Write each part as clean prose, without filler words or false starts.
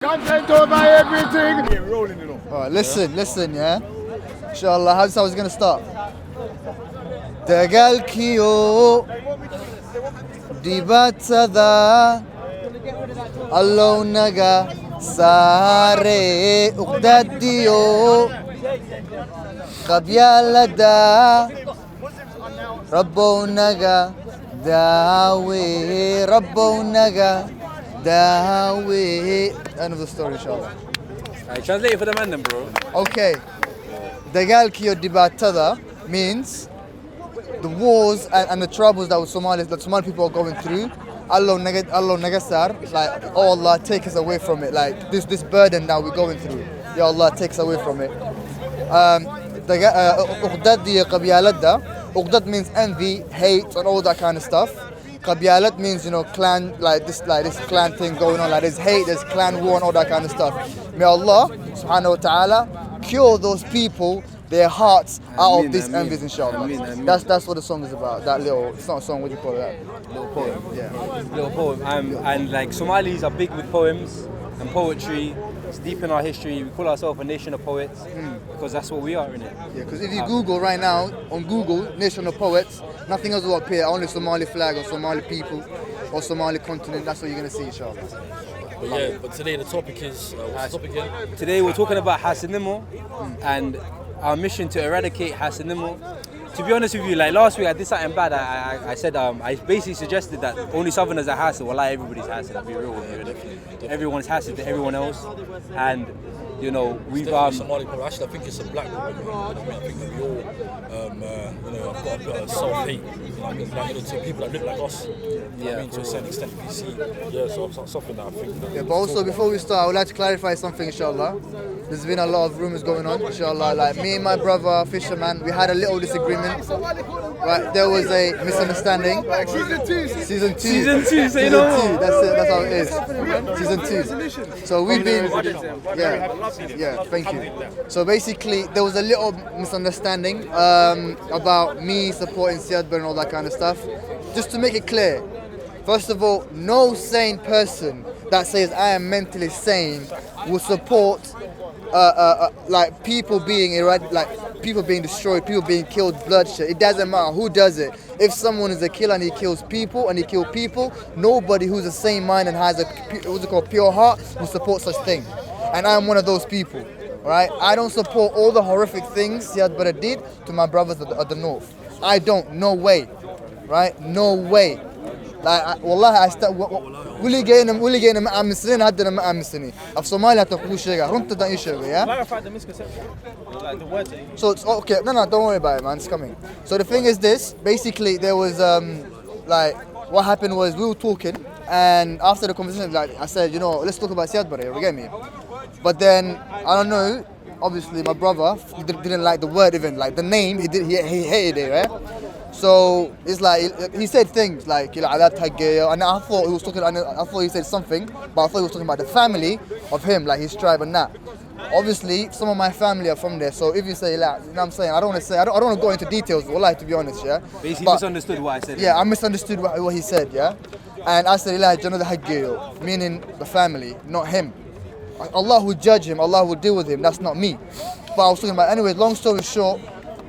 Content over everything. Yeah, rolling it off. Alright, listen, yeah. Inshallah, how's how it's gonna start? Dagal kiyo dibatada allo naga sare uqdadiyo qabyalada rabbo naga dawe rabbo naga dawe. End of the story, inshallah. Alright, translate it for the man then, bro. Okay. Dagal kiyo dibatada means the wars and the troubles that Somali people are going through. Allah nagasar, like, oh Allah, take us away from it. Like this burden that we're going through. Ya Allah, take us away from it. Uqdad diya qabyalada. Uqdad means envy, hate, and all that kind of stuff. Qabyalat means, you know, clan, like this clan thing going on, like there's hate, there's clan war and all that kind of stuff. May Allah subhanahu wa ta'ala cure those people, their hearts out of these envies, inshallah. That's what the song is about. That little, it's not a song, what do you call that? Little poem. Yeah. Little poem. And like Somalis are big with poems and poetry. It's deep in our history. We call ourselves a nation of poets because that's what we are, innit? Yeah, because if you Google right now, on Google, Nation of Poets, nothing else will appear, only Somali flag or Somali people or Somali continent, that's what you're going to see, inshallah. But today the topic is, what's the topic again? Today we're talking about Hassanimo and our mission to eradicate Hassanimo. To be honest with you, like last week I did something bad. I said, I basically suggested that only Southerners are Hassan. Well, like everybody's Hassan, I'll be real with you. Everyone's Hassan to everyone else. And, you know, we've... Somali people, actually I think it's a black problem. I think that we all, you know, have got a bit of self-hate. Like, you know, to people that look like us. Yeah, I mean, to a certain extent, we see. Yeah, so something that I think... Yeah, but also before we start, I would like to clarify something, inshallah. There's been a lot of rumors going on, inshallah. Like me and my brother, Fisherman, we had a little disagreement. Right, there was a misunderstanding. Season two, say no more. That's it, that's how it is. Season 2. So we've been, yeah, thank you. So basically, there was a little misunderstanding about me supporting Siadbar and all that kind of stuff. Just to make it clear, first of all, no sane person that says I am mentally sane will support like people being people being destroyed, people being killed, bloodshed. It doesn't matter who does it. If someone is a killer and he kills people and he kills people, nobody who's a sane mind and has a what's it called, pure heart will support such thing. And I'm one of those people. Right? I don't support all the horrific things Siad Barre did to my brothers at the north. I don't. No way. Right? No way. Like, والله واللي جاينا مأمسين هدنا مأمسني. في Somalia تقول شيء. رنت ده إيش يا. Clarify the misconception. Like the words. So it's okay. No, don't worry about it, man. It's coming. So the thing is this. Basically, there was like what happened was we were talking, and after the conversation, like I said, you know, let's talk about Siad Barre. You get me? But then I don't know. Obviously, my brother didn't like the word, even like the name. He hated it, right? So it's like he said things like, you know, and I thought he was talking. I thought he said something, but I thought he was talking about the family of him, like his tribe and that. Obviously, some of my family are from there. So if you say that, you know what I'm saying? I don't want to say. I don't want to go into details. Well, to be honest, yeah. Basically, misunderstood what I said. Yeah, I misunderstood what he said, yeah. And I said, meaning the family, not him. Allah will judge him. Allah will deal with him. That's not me. But I was talking about. Anyway, long story short,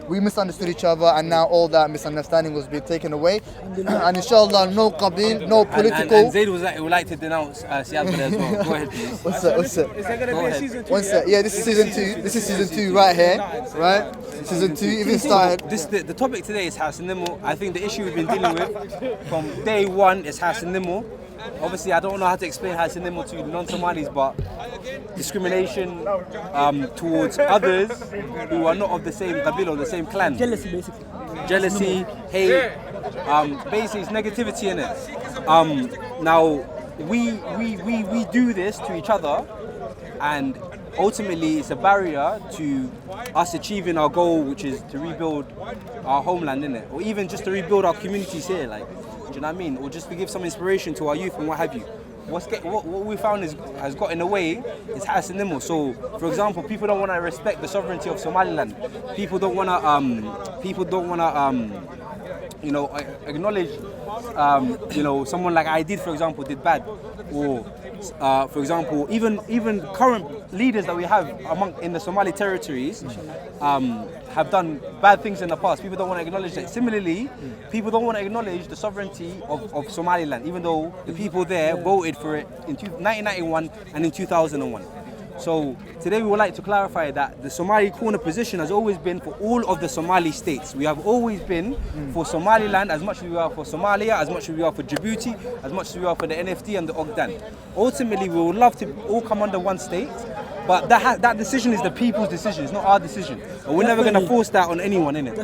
we misunderstood each other, and now all that misunderstanding was being taken away. And inshallah, no qabil, no political. And Zaid would like to denounce Siad Barre as well. Go ahead, please. What's that? Is there going to be a season 2? One sec. Yeah, this is season 2. This is season 2 right here, right? Season 2 even started. The topic today is Hassanimo. I think the issue we've been dealing with from day one is Hassanimo. Obviously, I don't know how to explain Hassanimo to non-Somalis, but discrimination towards others who are not of the same qabila or the same clan. Jealousy, basically. Jealousy, hate, basically it's negativity in it. Now, we do this to each other, and ultimately it's a barrier to us achieving our goal, which is to rebuild our homeland, innit? Or even just to rebuild our communities here, like, do you know what I mean? Or just to give some inspiration to our youth and what have you. What we found has got in the way is Hassanimo. So, for example, people don't want to respect the sovereignty of Somaliland. People don't want to you know, acknowledge, you know, someone like I did, for example, did bad, or For example, even current leaders that we have in the Somali territories have done bad things in the past. People don't want to acknowledge that. Similarly, people don't want to acknowledge the sovereignty of Somaliland, even though the people there voted for it in 1991 and in 2001. So today we would like to clarify that the Somali corner position has always been for all of the Somali states. We have always been for Somaliland as much as we are for Somalia, as much as we are for Djibouti, as much as we are for the NFT and the Ogden. Ultimately, we would love to all come under one state, but that decision is the people's decision. It's not our decision. And we're never going to force that on anyone, innit?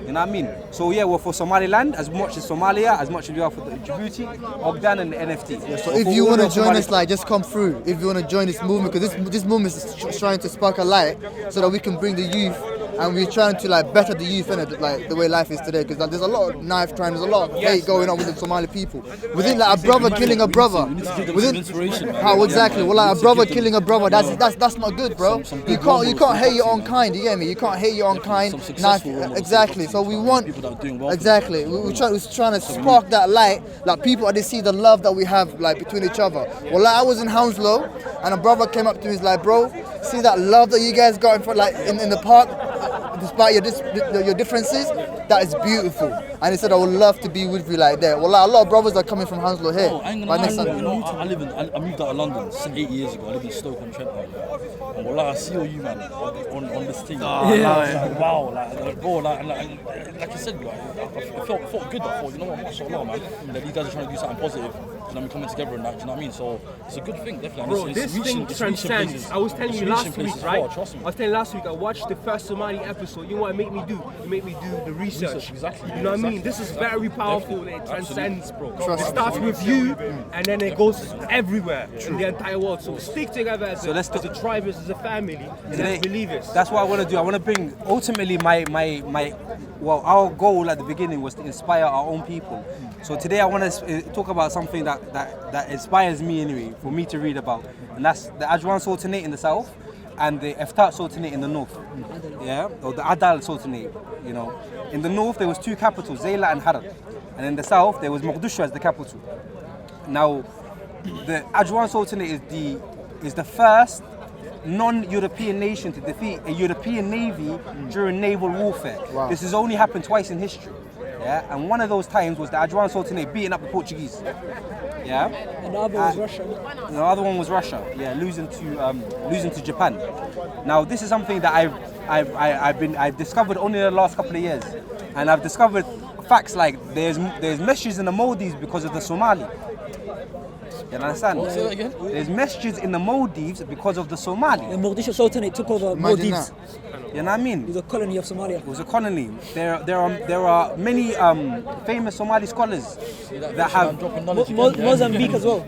You know what I mean? So yeah, we're for Somaliland as much as Somalia, as much as we are for Djibouti, Ogden and the NFT. Yeah, so if you want to join us, like, just come through. If you want to join this movement, because this movement is trying to spark a light so that we can bring the youth, and we're trying to like better the youth in it, like the way life is today. Because like, there's a lot of knife crime, there's a lot of hate going on with the Somali people. Within like a brother killing a brother. Within how exactly? Well, like a brother killing a brother. That's not good, bro. You can't hate your own kind. You get me? You can't hate your own kind. Knife, exactly. So we want exactly. We're trying to spark that light. Like people, they see the love that we have like between each other. Well, like I was in Hounslow, and a brother came up to me. He's like, bro, see that love that you guys got in front, like in the park. Despite your differences, that is beautiful. And he said, I would love to be with you like that. Well, like, a lot of brothers are coming from Hounslow here. I moved out of London 8 years ago. I live in Stoke-on-Trent now. And well, I see all you, man, on this team. Like, wow, bro, like you said, I felt good. I thought, you know what, mashallah, man, that these guys are trying to do something positive. And I'm coming together and that, do you know what I mean? So it's a good thing, definitely. Bro, this thing transcends. I was telling you last week, right? I was telling you last week, I watched the first Somali episode. You know what it made me do? It made me do the research. Exactly. You know what I mean? This is very powerful. It transcends, bro. It starts with you, and then it goes everywhere in the entire world. So stick together as a tribe, as a family, and as believers. That's what I want to do. I want to bring, ultimately, our goal at the beginning was to inspire our own people. So today I want to talk about something that inspires me anyway, for me to read about. And that's the Ajwan Sultanate in the south and the Eftat Sultanate in the north. Yeah, or the Adal Sultanate, you know. In the north there was two capitals, Zayla and Harar. And in the south there was Mogadishu as the capital. Now, the Ajwan Sultanate is the first non-European nation to defeat a European navy during naval warfare. Wow. This has only happened twice in history. Yeah, and one of those times was the Ajwan Sultanate beating up the Portuguese. Yeah, and the other was Russia. And the other one was Russia. Yeah, losing to Japan. Now this is something that I've discovered only in the last couple of years, and I've discovered facts like there's messages in the Maldives because of the Somali. You understand? Say that again? There's messages in the Maldives because of the Somali. The Mogadishu Sultanate took over Maldives. You know what I mean? It was a colony of Somalia. It was a colony. There are many famous Somali scholars that have Mozambique as well.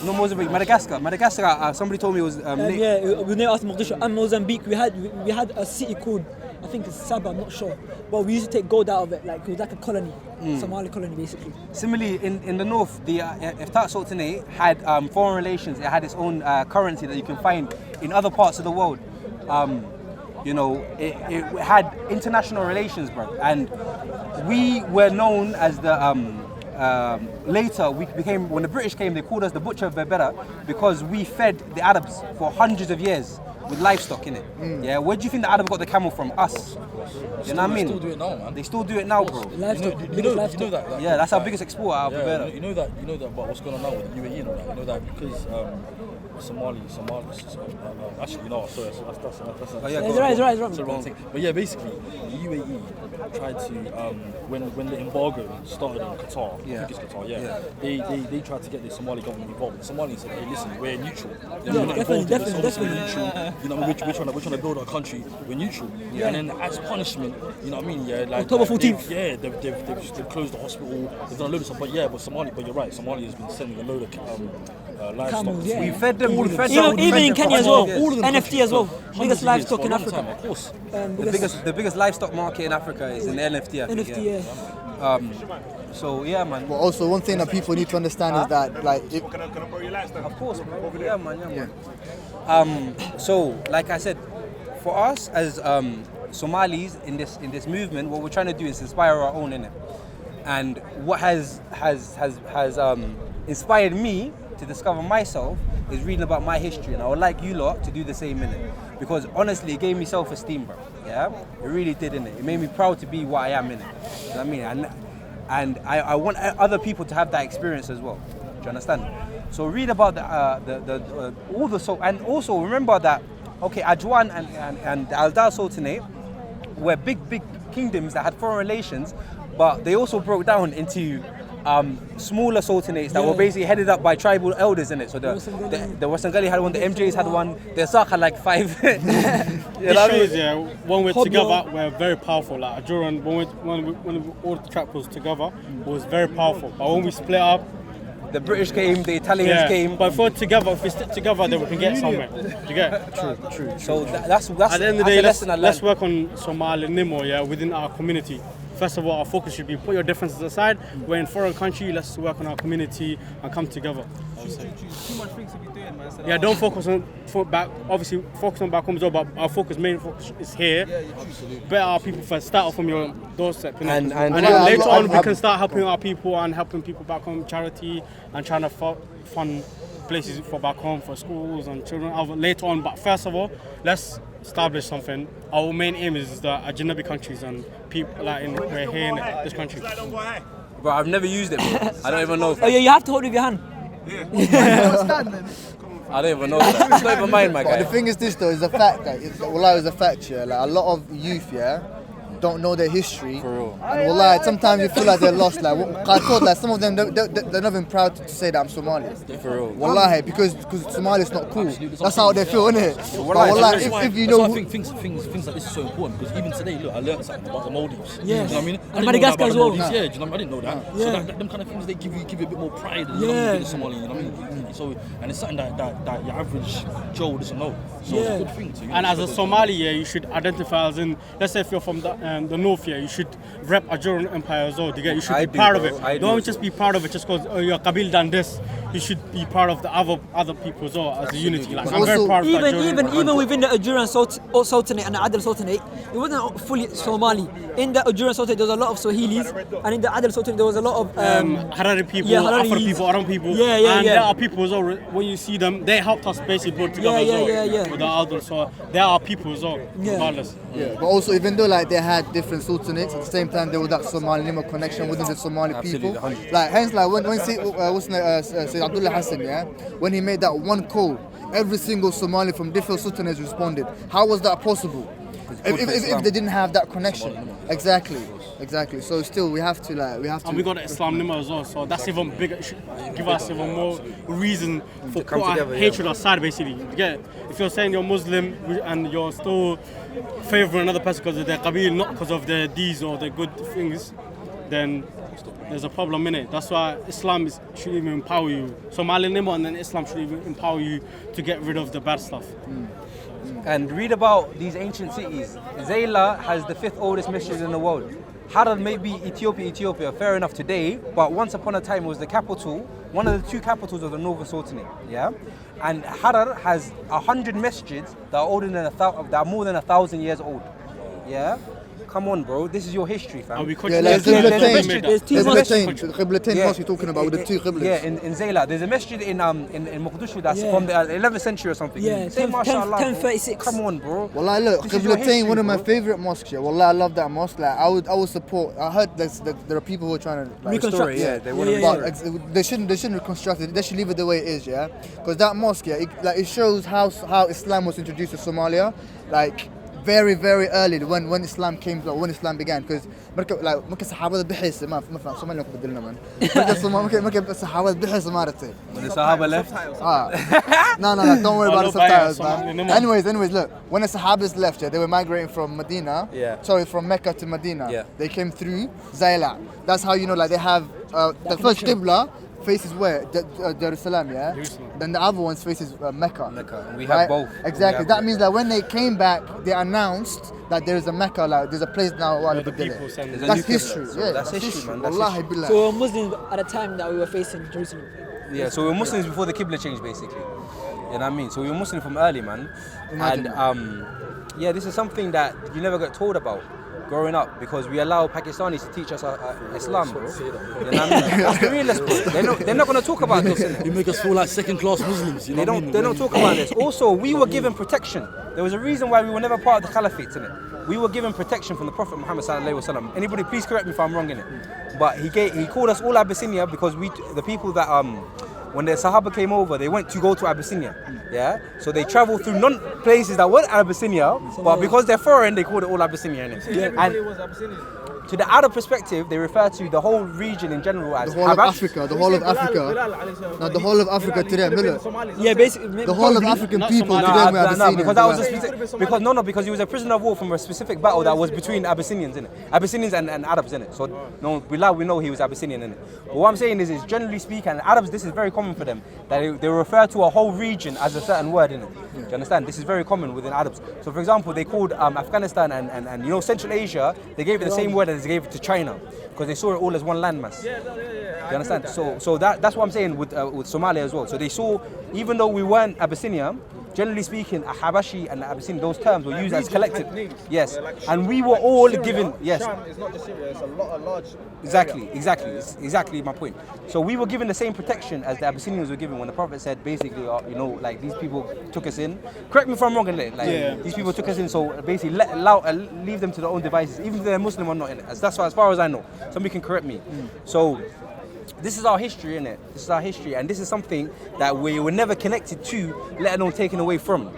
No, Mozambique, Madagascar. Madagascar. Somebody told me it was. Yeah, we named after Mogadishu and Mozambique. We had a city called, I think it's Sabah, I'm not sure, but we used to take gold out of it. Like it was like a colony, Somali colony basically. Similarly, in the north, the Eftat Sultanate had foreign relations. It had its own currency that you can find in other parts of the world. You know, it had international relations, bro. And we were known as the, later we became, when the British came, they called us the Butcher of Berbera because we fed the Arabs for hundreds of years with livestock in it. Yeah, where do you think the Arab got the camel from? Us. You know what I mean? They still do it now, man. They still do it now, bro. Livestock, You know that. Yeah, that's our biggest export out of Berbera. You know that. But what's going on now with UAE and all that? You know that because Somali. Actually, no. Sorry, that's the wrong thing. But yeah, basically, the UAE tried to when the embargo started in Qatar. I think it's Qatar. Yeah. They tried to get the Somali government involved. The Somalis said, "Hey, listen, we're neutral. We're not involved in this. We're neutral. You know, we're trying to build our country. We're neutral. Yeah. And then as punishment, you know what I mean? Yeah, like October 14th. They've closed the hospital. They've done a load of stuff. But you're right. Somali has been sending a load of livestock. Camels, yeah. We fed them. Even in Kenya as well. NFT as well. Biggest livestock in Africa. Of course. The biggest livestock market in Africa is in NFT. I think, NFT, yeah. So yeah, man. But also one thing that people need to understand is that like Of course, bro. Yeah, man. So, like I said, for us as Somalis in this movement, what we're trying to do is inspire our own, innit? And what has inspired me to discover myself is reading about my history, and I would like you lot to do the same, innit? Because honestly, it gave me self-esteem, bro. Yeah, it really did, innit? It made me proud to be what I am, innit? You know what I mean? And I want other people to have that experience as well. Do you understand? So read about all the and also remember that Ajwan and the Al Dal Sultanate were big kingdoms that had foreign relations, but they also broke down into smaller sultanates that were basically headed up by tribal elders in it. So the Wasangali had one, the MJs had one, the Asaq had like 5. It shows, when we're together, we're very powerful. Like Ajuran, when all the trap was together, it was very powerful. But when we split up, the British came, the Italians came. But if we're together, if we stick together, then we can get somewhere. Do you get it? True. So that's at the end of the day, let's work on Somalinimo, within our community. First of all, our focus should be put your differences aside. We're in a foreign country, let's work on our community and come together. Too much things to be doing, man. Yeah, don't focus on back. Obviously, focus on back home as well, but our main focus is here. Better our people first. Start off from your doorstep, and then later on we can start helping our people and helping people back home, charity, and trying to fund places for back home, for schools and children later on. But first of all, let's establish something. Our main aim is the Ajnabi countries and people we're here in this country. Bro, I've never used it, bro. I don't even know. Oh yeah, you have to hold it with your hand. I don't even know that. It's not even mine, my guy. The thing is this though, is the fact that Wallah is a fact, like a lot of youth, don't know their history. For real. And Wallah, sometimes you feel like they're lost. Like I thought, like some of them, they're not even proud to say that I'm Somali. For real. Wallah, because Somali is not cool. That's how they feel, innit? But Wallah, if you know. I think things like this is so important, because even today, look, I learned something about the Maldives. Yeah. You know what I mean? And Madagascar as well. Yeah, do you know what I mean? I didn't know that. Yeah. So them kind of things, they give you a bit more pride. You know, being Somali, you know what I mean? So, and it's something that your average Joe doesn't know. So it's a good thing to. And as a Somali, you should identify as in. Let's say if you're from the north, you should rep Ajuran Empire as well. You should be proud of it. Don't just be proud of it just because your Qabil done this. You should be proud of the other people as well as a unity. Like, I'm very proud of even within the Ajuran Sultanate and the Adal Sultanate, it wasn't fully Somali. In the Ajuran Sultanate, there was a lot of Swahilis, and in the Adal Sultanate, there was a lot of Harari people, Afar people, Aram people. And there are people as well. When you see them, they helped us basically put together as well with the Adal. So there are people as well, regardless. Yeah, but also even though like they had different sultanates, at the same time there was that Somalinimo connection within the Somali people. Like hence, like when Sayyid Abdullah Hassan, when he made that one call, every single Somali from different sultanates responded. How was that possible? If they didn't have that connection, exactly. So still we have to. And we got Islamnimo as well, so that's even bigger. It should give us even more reason for put our hatred aside. Basically, you get it? If you're saying you're Muslim and you're still favouring another person because of their qabil, not because of their deeds or their good things, then there's a problem in it. That's why Islam should even empower you. Somalinimo and then Islam should even empower you to get rid of the bad stuff. And read about these ancient cities. Zayla has the 5th oldest masjid in the world. Harar may be Ethiopia, fair enough today, but once upon a time it was the capital, one of the 2 capitals of the Northern Sultanate, And Harar has 100 masjids that are older than that are more than 1,000 years old, Come on, bro. This is your history, fam. There's Qiblatain mosque you're talking about with the 2 Qiblas. Yeah, in Zayla. There's a masjid in Mogadishu that's from the 11th century or something. Yeah, Say mashallah. 1036. Come on, bro. Wallah, look, Qiblatain, one of my favourite mosques. Wallah, I love that mosque. Like, I would support. I heard there are people who are trying to restore it. They want to. They shouldn't reconstruct it. They should leave it the way it is. Because that mosque, it shows how Islam was introduced to Somalia. Like, very, very early when Islam came, when Islam began, because ممكن صحابة بحس ما فهم Somali نقول بدلنا من ممكن صحابة بحس مارته. When the Sahaba left. No, don't worry about the subtitles, man. Anyways, look, when the Sahabas left, they were migrating from Medina. From Mecca to Medina. They came through Zayla. That's how you know, like they have the first Qibla faces where? Jerusalem, Then the other ones faces Mecca. We have both. Exactly. That means that when they came back, they announced that there is a Mecca, like there's a place now. That's history. That's history, man. Wallahi billah. So we were Muslims at the time that we were facing Jerusalem. Yeah, so we were Muslims before the Qibla changed, basically. You know what I mean? So we were Muslim from early, man. And this is something that you never get told about. growing up because we allow Pakistanis to teach us Islam, bro. You know what I mean? That's the realest, bro. They're not going to talk about this, innit? You make us feel like second-class Muslims. You know They don't talk about this. Also, we were given protection. There was a reason why we were never part of the Caliphate, innit? We were given protection from the Prophet Muhammad sallallahu alaihi wasallam. Anybody, please correct me if I'm wrong, innit? But he called us all Abyssinia because the people that when the Sahaba came over, they went to go to Abyssinia. Yeah, so they traveled through places that weren't Abyssinia, but because they're foreign, they called it all Abyssinia, innit? And to the Arab perspective, they refer to the whole region in general as the whole of Africa. The whole of Africa. No, the whole of Africa to them. Yeah, basically. The whole of African people to them were Abyssinians. Because that was because he was a prisoner of war from a specific battle that was between Abyssinians, innit? Abyssinians and Arabs, innit? So we know he was Abyssinian, innit? But what I'm saying is generally speaking, Arabs, this is very common for them, that they refer to a whole region as a certain word, innit? Do you understand? This is very common within Arabs. So for example, they called Afghanistan and Central Asia, they gave it the same word as they gave it to China, because they saw it all as one landmass. Do you understand? So that's what I'm saying with Somalia as well. So they saw, even though we weren't Abyssinia, generally speaking, Habashi and Abyssinia, those terms were used as collective. Yes, and we were all given. Yes, it's not just Syria; it's a large. Exactly my point. So we were given the same protection as the Abyssinians were given when the Prophet said, basically, like these people took us in. Correct me if I'm wrong, these people took us in. So basically, leave them to their own devices, even if they're Muslim or not. In it. That's as far as I know. Somebody can correct me. So. This is our history, innit? This is our history, and this is something that we were never connected to, let alone taken away from.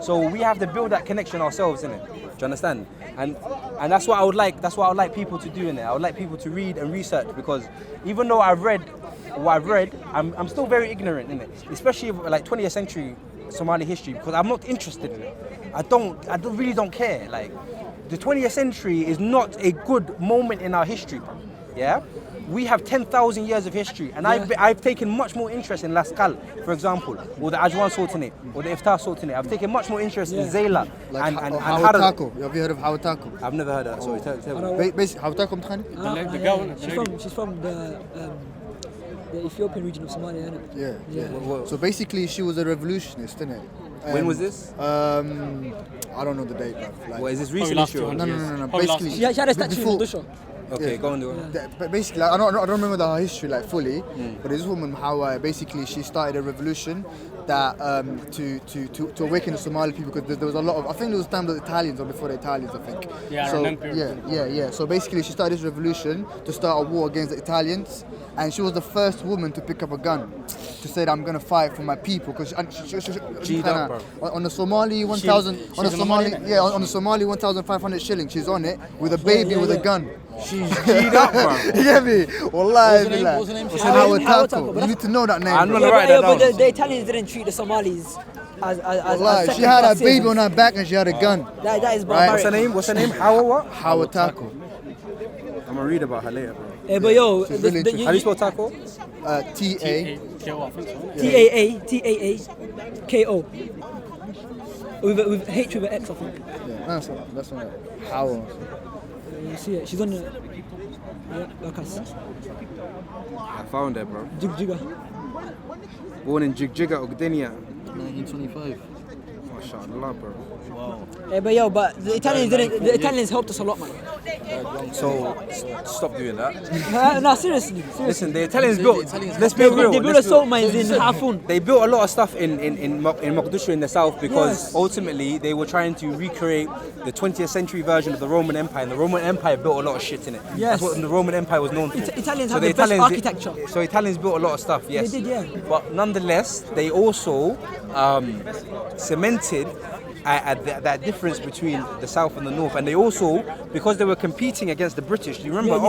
So we have to build that connection ourselves, innit? Do you understand? And that's what I would like. That's what I would like people to do, innit? I would like people to read and research, because even though I've read what I've read, I'm still very ignorant, innit? Especially like 20th century Somali history, because I'm not interested in it. I really don't care. Like, the 20th century is not a good moment in our history, bro. Yeah? We have 10,000 years of history, and I've taken much more interest in Lascaux, for example, or the Ajwan Sultanate, or the Iftar Sultanate. I've taken much more interest in Zayla like and Hawatako. Have you heard of Hawatako? I've never heard of that. Sorry, tell me. Basically, Hawatako Mkhani? She's from the Ethiopian region of Somalia, isn't it? Yeah. So basically, she was a revolutionist, innit? When was this? I don't know the date, bro. Is this recent? No. Basically, she had a statue in Dusha. Okay, go on. But basically, I don't remember the whole history fully. But this woman, how basically she started a revolution that to awaken the Somali people, because there was a lot of, I think there was time of the Italians or before the Italians, I think. Yeah. So basically, she started this revolution to start a war against the Italians, and she was the first woman to pick up a gun to say that I'm gonna fight for my people, because on the Somali 1,000 on the Somali 1,500 shillings, she's on it with a baby with a gun. She's G'd up, bro. You get me? Wallahi, What's her name? Hawatako. You need to know that name. I'm not right that down. But the Italians didn't treat the Somalis as she had a baby on her back and she had a gun. That is barbaric. What's her name? Hawatako. I'm gonna read about her later, bro. But yo, how do you spell taco? Taako. With H with an X, I think. Yeah, that's not Hawa. You see it? She's on the. Like us. I found her, bro. Jigjiga. Born in Jigjiga, Ogdenia. 1925. MashaAllah, bro. Wow. But the Italians helped us a lot, man. So stop doing that. No, seriously. Listen, the Italians built. Let's be real. They built a salt mines in Hafun. They built a lot of stuff in Mogadishu in the south, because ultimately they were trying to recreate the 20th century version of the Roman Empire, and the Roman Empire built a lot of shit in it. Yes. That's what the Roman Empire was known for. Italians have the best architecture. So Italians built a lot of stuff, yes. They did, yeah. But nonetheless, they also cemented that difference between the south and the north, and they also, because they were competing against the British. Do you remember?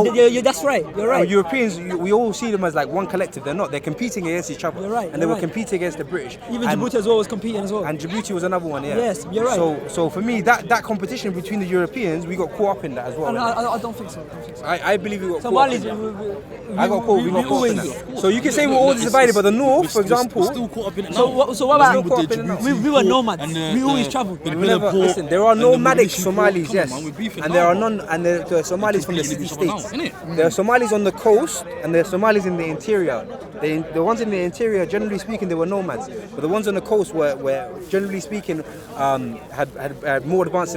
That's right. You're right. Europeans, we all see them as like one collective. They're not. They're competing against each other. You're right. And they were competing against the British. Even Djibouti as well was competing as well. And Djibouti was another one. Yeah. Yes, you're right. So for me, that competition between the Europeans, we got caught up in that as well. I don't think so. I believe we got Somalis, caught up in that. I got caught. We got caught up in that. So you can say we're all divided, but the north, for example. We're still caught up in it So now. what about? We were nomads. We always traveled. travelled. Listen, there are nomadic Somalis, yes, and there are the Somalis from the city states. There are Somalis on the coast, and there are Somalis in the interior. The ones in the interior, generally speaking, they were nomads, but the ones on the coast were generally speaking, had more advanced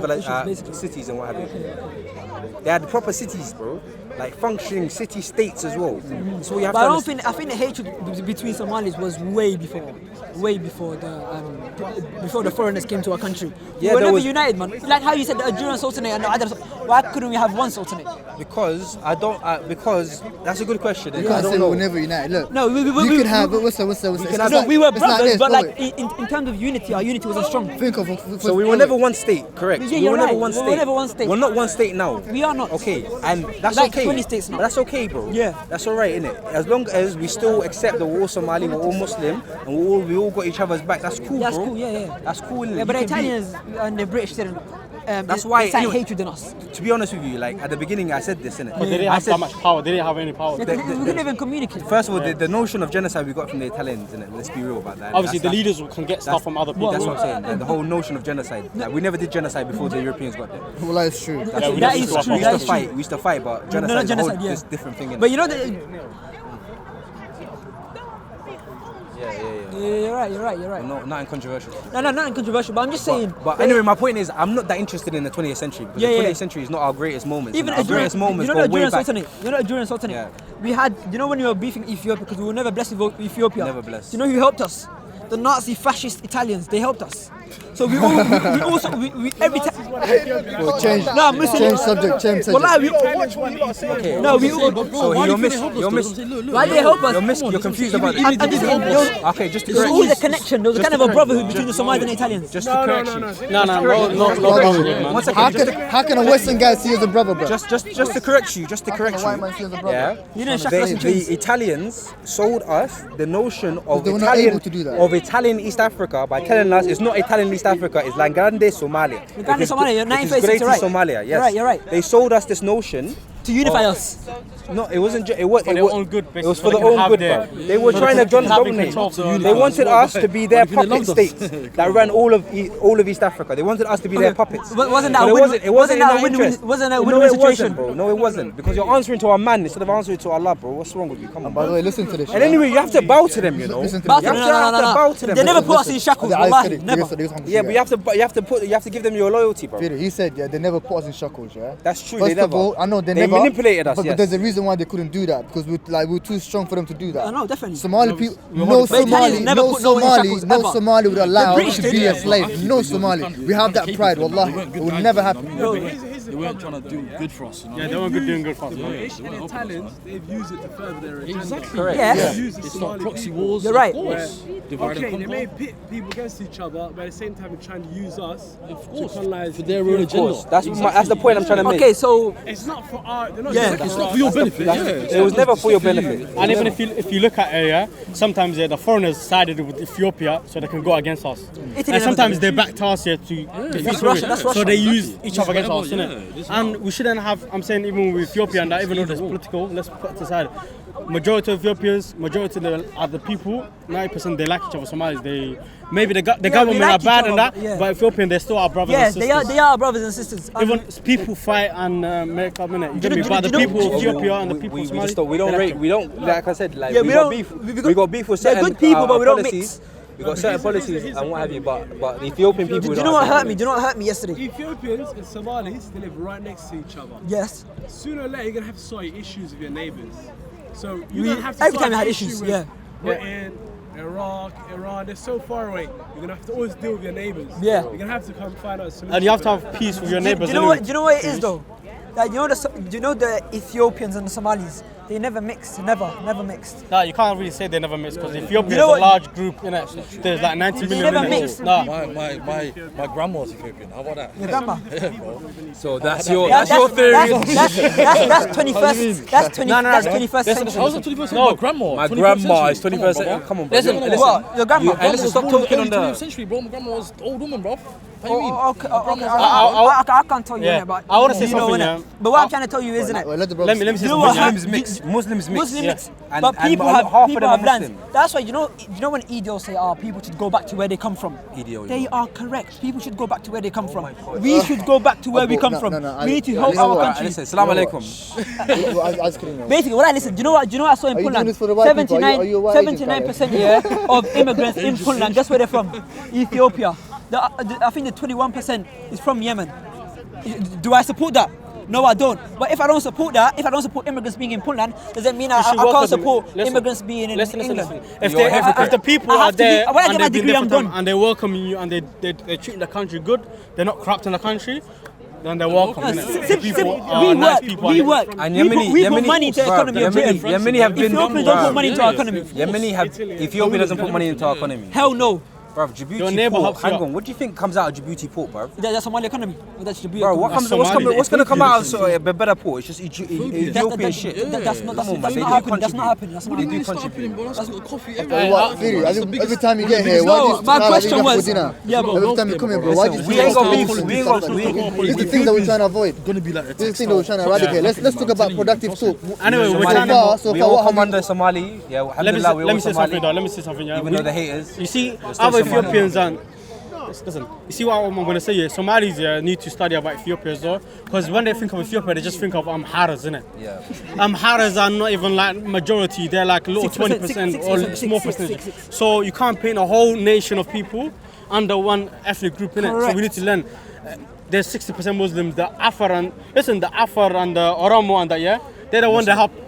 cities and what have you. They had proper cities, bro. Like functioning city states as well. So you have But to I think the hatred between Somalis was way before the foreigners came to our country. Yeah, we were there never was- united, man. Like how you said the Algerian Sultanate and the other. Why couldn't we have one Sultanate? because that's a good question. You I can't don't say know. we're never united. Look, No, you can have. What's that? can have No, like- we were it's like brothers, this, but go like in terms of unity, our unity wasn't strong. Think of. So we were never one state, correct? Yeah, we you're were never right. one We were state. never one state. We're not one state now. We are not. Okay, and that's Like okay. 20 states now. But that's okay, bro. Yeah. That's all right, innit? As long as we still accept that we're all Somali, we're all Muslim, and we all got each other's back. That's cool, That's bro. cool, yeah. That's cool, innit? Yeah, but the You can be- Italians and the British didn't. That's why, It's like anyway. hatred in us. To be honest with you, like at the beginning, I said this, innit? But they didn't I have said, that much power. They didn't have any power. We couldn't even communicate. first of all, the notion of genocide we got from the Italians, innit? Let's be real about that. Obviously, the That's- leaders can get stuff from other people. That's what I'm saying. Like, the whole notion of genocide. Like, we never did genocide before the Europeans got there. Well, that's true. Yeah, we That never is used to true. We That used is to fight. true. We used to fight, but genocide, not is a whole genocide, yeah. this different thing. innit? But you know you're right. No, nothing controversial. No, nothing controversial. But I'm just saying. But anyway, my point is, I'm not that interested in the 20th century because Yeah, the yeah. 20th century is not our greatest moments. Even our greatest moments go way back. Sultanate. You know the Algerian Sultanate. Yeah. We had. You know when we were beefing Ethiopia because we were never blessed with Ethiopia. Never blessed. You know who helped us? The Nazi fascist Italians. They helped us. So we every time. Well, change. No, I'm listening. Change subject. Change subject. Wallahi, we Okay. no, we So you're why they help us? you're confused about I'm that. just saying, there was Okay, just to there was correct always you. a connection. There was a kind of a brotherhood between the Somalis and the Italians. Just to correct you. Brotherhood. One second. How Just can a Western guy see you as a brother, bro? just to correct you. Just to correct White man see you you. as a brother. Yeah. You didn't shackle us in chains. The Italians sold us the notion of They were not Italian able to do that. of Italian East Africa by telling us it's not Italian East Africa, it's La Grande Somalia. Grande Somalia, you're It is 1936, Greater you're right. Somalia, yes. You're right. They sold us this notion. To unify us. No, it wasn't. It was. their own good, It was basically, for so the they can own have good, their- bro. They were so trying they to can have dominate. control of the They universe. wanted us to be their Because they puppet loved us. states that ran all of East Africa. They wanted us to be their puppets. Wasn't that But a it win- wasn't. It wasn't wasn't in that a our win-win- interest. wasn't that a No, win-win it wasn't, situation? bro. No, it wasn't. Because you're answering to our man instead of answering to Allah, bro. What's wrong with you? Come on. By the way, listen to this. And anyway, you have to bow to them, you know. Listen to Bow this. to You them, have to bow to them. They never bro. put us in shackles. The Wallahi, eyes never. Yeah, but you have to give them your loyalty, bro. He said, yeah, they never put us in shackles, yeah? That's true. First They never. of all, I know they never manipulated us. but Yes. there's a reason why they couldn't do that because we were too strong for them to do that. I know, definitely. Somali people, But Italians never put no one in shackles, no ever. Somali would allow The British to be did. a slave. No Somali. We have that pride, wallahi. It will never happen. They weren't trying to do good for us. You know? Yeah, they weren't doing good for us. Yeah, man. they weren't helping us. Italians, they've used it to further their agenda. Exactly. Correct. Yeah. Yeah. Use the They start Somali proxy people. wars. You're right. Of course. Divide and Okay, they may conquer. pit people against each other, but at the same time, they're trying to use us Of to course. colonize. For their own Of course. agenda. That's the point I'm trying to make. Okay, so It's not for our. They're not Yeah. using it It's for not us. for your benefit. Yeah. It was never for your benefit. And even if you look at it, yeah, sometimes the foreigners sided with Ethiopia so they can go against us. Italy And sometimes never they backed us here to defeat Russia, that's So Russia. they use each other against us, Yeah, innit? this is And we shouldn't have. I'm saying even with Ethiopia and that, even though there's political, let's put it aside. Majority of Ethiopians, majority of the people, 90% they like each other. Somalis, maybe the government like are each bad other, and that, yeah. but Ethiopian they're still our brothers yeah, and sisters. they are our brothers and sisters. And Even people fight and make up in it. You get me? But the people of Ethiopia and the people of Somalia, We don't they like rate. We don't. Like I said, like Yeah, we we got don't- beef. we We got beef with they're certain good people, but we don't policies. mix. We got certain policies and what have you. But the Ethiopian people. Do you know what hurt me? Do you know what hurt me yesterday? Ethiopians and Somalis, they live right next to each other. Yes. Sooner or later, you're gonna have to sort your issues with your neighbors. So We- you're gonna have to every sort time we had an issues, issue with yeah. Britain, Iraq, Iran, they're so far away. You're gonna have to always deal with your neighbors. Yeah. You're gonna have to come find out a solution. and you have to have peace with your neighbors. Do you know what it is though? Like you know the Ethiopians and the Somalis, they never mixed, never mixed. Nah, you can't really say they never mix because Ethiopia You know is a what- large group, innit? There's like 90 They million never in it. mixed. Nah, My grandma's Ethiopian. How about that? Your grandma. Yeah, bro. So that's your theory. That's 21st. That's 21st Listen, century. I was on 21st century. My grandma. My 21st grandma is century. 21st Come on, century. bro. Come on, bro. Listen, what? Your grandma? And listen, stop talking on 20th the. century, bro. My grandma was an old woman, bro. How you mean? Okay. I- I can't tell you Yeah. that, but I wanna say you know, something, innit? yeah. But what I'm trying to tell you is, innit? Wait, let the brother let me speak. say You know what something. hurt Yeah. me? Muslims mix. Muslims, And- but and people half have of them are lands. Muslim. That's why you know when EDO say, people should go back to where they come from. EDO, They yeah. are correct. People should go back to where they come from. my God. We should go back to where we Abu, come no, from. no, no, We need to you help know our what? country. Listen, Assalamu You know alaikum. I was kidding you. Basically, what I listen. Do you know what I saw in Are you doing Puntland? this for the white people? Are you a white agent, 79% of immigrants in Puntland. Guess where they're from? Ethiopia. I think the 21% is from Yemen. Do I support that? No, I don't. But if I don't support that, if I don't support immigrants being in Puntland, does that mean I can't support immigrants being in England? If the people I are have to be- there when I and get my they've been degree, there I'm for time done. and they welcome you and they treat the country good, they're not corrupting the country, then they're welcome. innit? The people are nice people. We work. And We put money into the economy of Britain. Yemeni have been. Ethiopians don't put money into our economy. Ethiopia doesn't put money into our economy. Hell no. Bruv, Your Djibouti neighbour port. helps you Hang out. on, what do you think comes out of Djibouti port, bruv? That's Somali economy. That's the Bro, what's going to come out of a better port? It's just Ethiopian shit. That's not Come on, man, they do happening. That's not contribute. happening. That's not They do happening. contribute. What, Firi, every time you get here, why do you My question was, dinner? yeah, bro. Every time you come here, bro, why do you We ain't got beef. We ain't got. These are the things that we're trying to avoid. Gonna be like These are the things that we're trying to eradicate. Let's talk about productive talk. Anyway, we're So trying far, to. so We far, all what come have under Somali. Yeah, Let me alhamdulillah, we all say something Somali. though. Let me say something. Yeah. Even though the haters. You see, They're still other Somali. Ethiopians and listen. You see what I'm going to say here? Somalis need to study about Ethiopia as well, because when they think of Ethiopia, they just think of Amharas, innit? Yeah. Amharas are not even like majority; they're like little 6%, 20% or 6%, small 6%. percentage. So you can't paint a whole nation of people under one ethnic group, innit? So Correct. we need to learn. There's 60% Muslims. The Afar and the Afar and the Oromo and that, yeah. They're the one that helped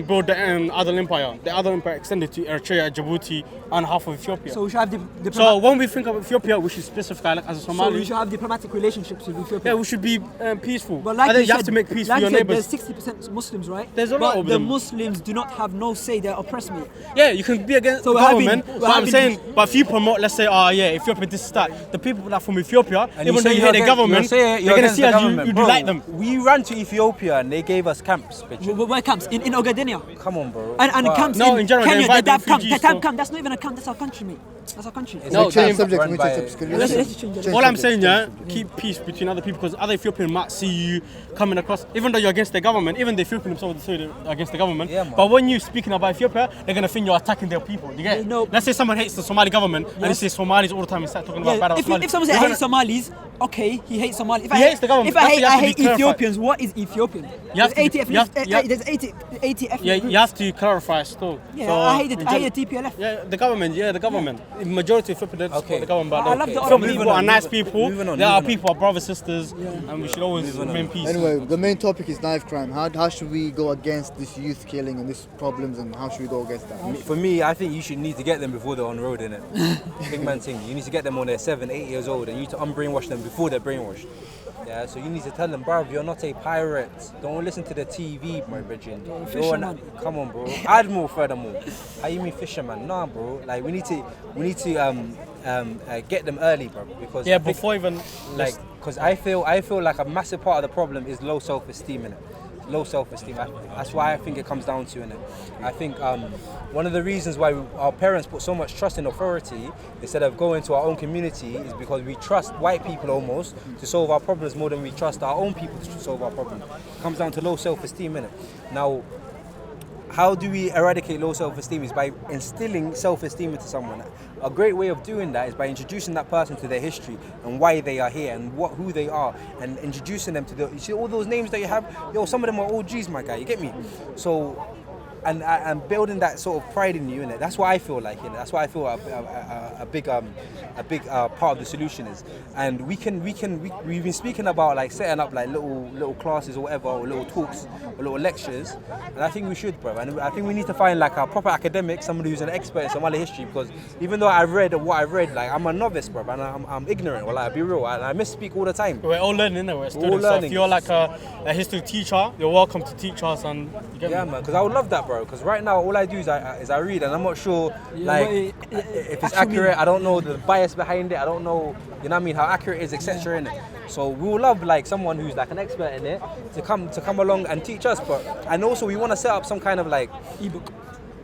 build the Adal Empire. The Adal Empire extended to Eritrea, Djibouti, and half of Ethiopia. So we should have So when we think of Ethiopia, we should specify like as a so Somali. we should have diplomatic relationships with Ethiopia. Yeah, we should be peaceful. But like I think you you have said, to make peace like with your you said, neighbors. there's 60% Muslims, right? There's a lot but of the them. Muslims do not have no say. They're oppressed me. Yeah, you can be against So the we're having- government. we're But I'm having- saying, but if you promote, let's say, Ethiopia, this is that. The people that are from Ethiopia, And you even say though you you're hate the against- government, you're saying they're you're gonna against see the as government. you Bro, like them. We ran to Ethiopia and they gave us camps, bitch. Where camps? In Ogadenia. Come on, bro. And Wow. camps No, in in general, they Kenya. invite They have camp. refugees, They have so- camp. That's not even a camp. That's our country, mate. That's our country. It's No, a change camp subject, run we by- change subject. Let's change it. All I'm saying, keep peace between other people, because other Ethiopians might see you coming across, even though you're against the government, even the Ethiopians themselves say they're against the government. Yeah, man. But when you're speaking about Ethiopia, they're gonna think you're attacking their people. You get it? No. Let's say someone hates the Somali government and they say Somalis all the time and start talking about bad Yeah, about if Somalis. someone says I You're hate gonna- Somalis, okay, he hates Somalis. If He hates the government. If I That's hate, what you I have to hate be clarified. Ethiopians, what is Ethiopian? You have There's to- 80 you have- you have- there's 80 ethnic Yeah, groups. you have to clarify still. Yeah, So, I hate in the TPLF. Yeah, the government. Yeah, the government. The majority of people they support Okay. the government, but I love the some government. people Moving are on, nice moving on. people. Moving on, There are moving on. people are brothers, sisters, and we should always remain peace. Anyway, the main topic is knife crime. How should we go against this youth killing and these problems, and how should we go against that? For me, I think you should need to get them before they're on the road, innit? Big man thing. You need to get them when they're 7, 8 years old, and you need to unbrainwash them before they're brainwashed. Yeah, so you need to tell them, bro, you're not a pirate. Don't listen to the TV, my virgin. Come on, bro. Admiral, furthermore. How you mean fisherman? Nah, bro. Like we need to get them early, bro. Because Yeah, I think, before even like, because I feel like a massive part of the problem is low self-esteem, innit? Low self-esteem. That's why I think it comes down to, innit? I think one of the reasons why our parents put so much trust in authority instead of going to our own community is because we trust white people almost to solve our problems more than we trust our own people to solve our problems. It comes down to low self-esteem, innit? Now, how do we eradicate low self-esteem? Is by instilling self-esteem into someone. A great way of doing that is by introducing that person to their history and why they are here and who they are, and introducing them to you see all those names that you have. Yo, some of them are OGs, my guy. You get me? So, and building that sort of pride in you, innit? That's what I feel like, innit? That's what I feel a big part of the solution is. And we've been speaking about like setting up like little classes or whatever, or little talks or little lectures, and I think we should, bro. And I think we need to find like a proper academic, somebody who's an expert in Somali history, because even though I've read what I've read, like I'm a novice, bro, and I'm ignorant. Well, I'll be real, and I misspeak all the time. we're all learning, innit? We're students. So learning. if you're like a history teacher, you're welcome to teach us, and you get Yeah, me? man, because I would love that, bro. Because right now, all I do is I read, and I'm not sure, like, if it's accurate. I don't know the bias behind it. I don't know, you know what I mean, how accurate it is, etc. In it. So we would love like someone who's like an expert in it to come along and teach us. And also we want to set up some kind of like ebook.